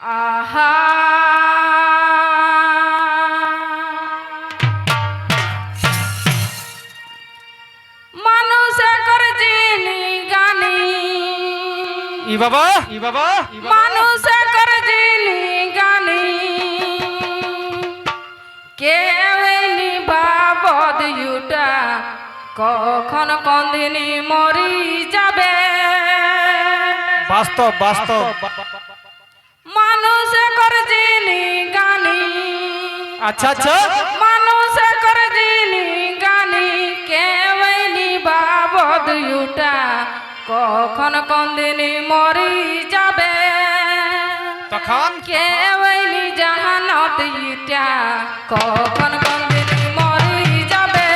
আহা মানুষে করে জিনি গানি ই বাবা মানুষে করে জিনি গানি কেউনি বাবদ ইউটা কখন কন্দিনি মরি যাবে বাস্তব মানুষে করে জিনি গানি আচ্ছা আচ্ছা মানুষে করে জিনি গানি কেউনি বাবদ ইউটা কখন কন্দিনি মরি যাবে তখন কেউনি জাহানত ইটা কখন কন্দিনি মরি যাবে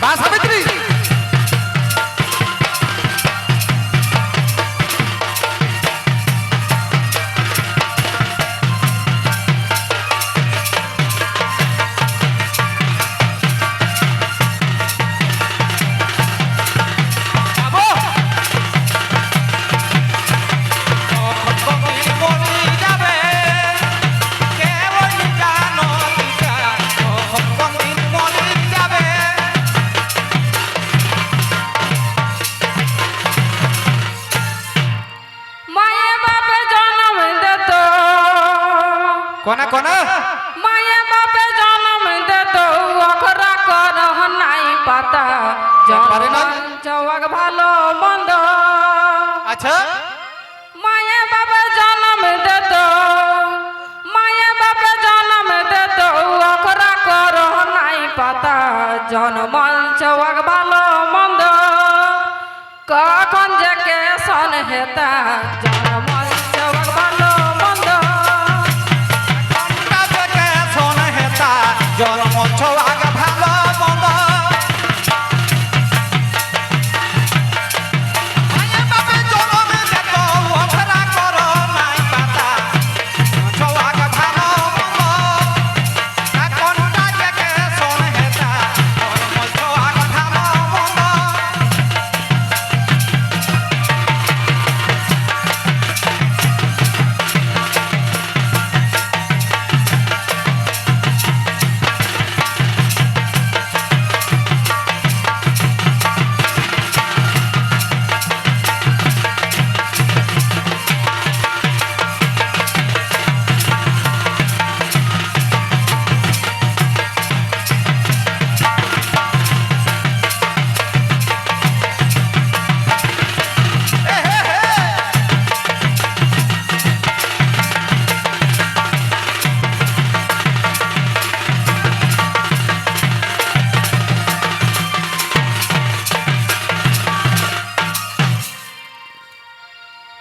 বাসাবিত্রী মায়ে বাপে জন্ম দিত কোনা কোনা মায়ে বাপে জন্ম দিত অখরা কর নাই পাতা পারে না? জওয়াক ভালো মন্দ আচ্ছা মায়ে বাপে জন্ম দিত মায়ে বাপে জন্ম দিত অখরা কর নাই পাতা জন্ম জওয়াক ভালো মন্দ কখন যে কেসন হেতা জন্ম জওয়াক ভালো মন্দ জন্ম ছোয়াগ ভালো মন্দ মায়ের বাপে জন্ম দিত অখরা কর নাই পাতা ছোয়াগ ভালো মন্দ কোনটা যে শোন হেতা জন্ম ছোয়াগ ভালো মন্দ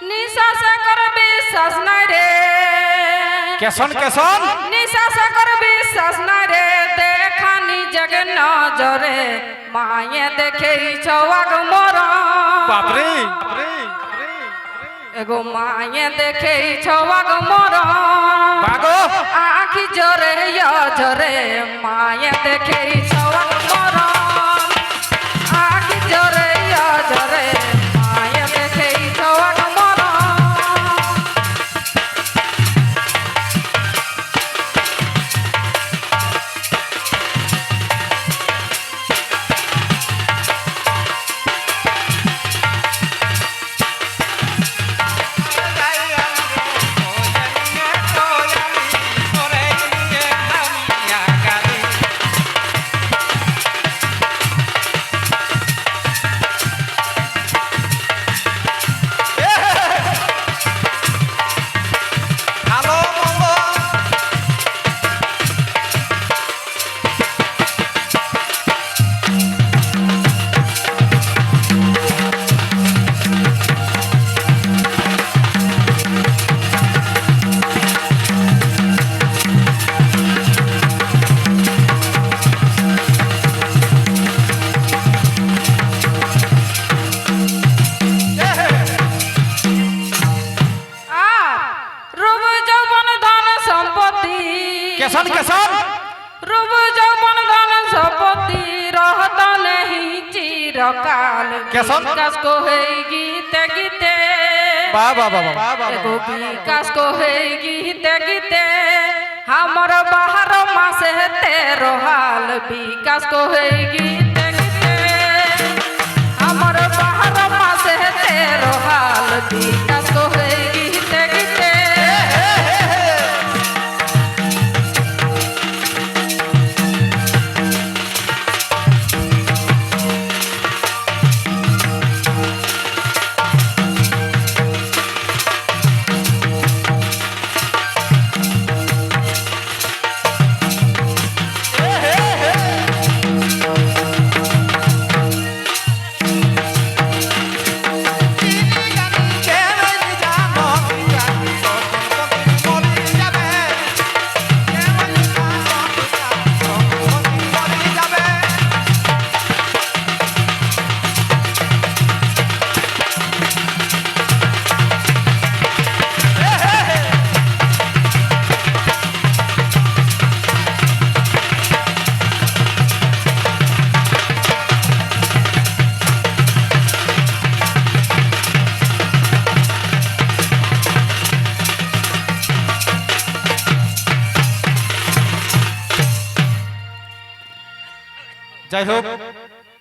নিঃশ্বাস কর বিশ্বাস নাই রে কেশন কেশন নিঃশ্বাস কর বিশ্বাস নাই রে দেখানি জগ নজরে মায়ে দেখে চওয়াক মর বাপরে এগো মায়ে দেখে চওয়াক মর বাগো আখি জরে জরে মায়ে দেখে চওয়াক মর আখি জরে জরে মায়ে দেখে চওয়াক মর কেসন কেসন रूप जौवन धन संपत्ति रहता नहीं चिरकाल कैसन? विकास को है गीते गीते वाह वाह वाह वाह एगो विकास को है गीते गीते हमर बाहर मासे तेरो हाल विकास को है गीते गीते हमर बाहर मासे तेरो हाल विकास को है गीते गीते যাই হোক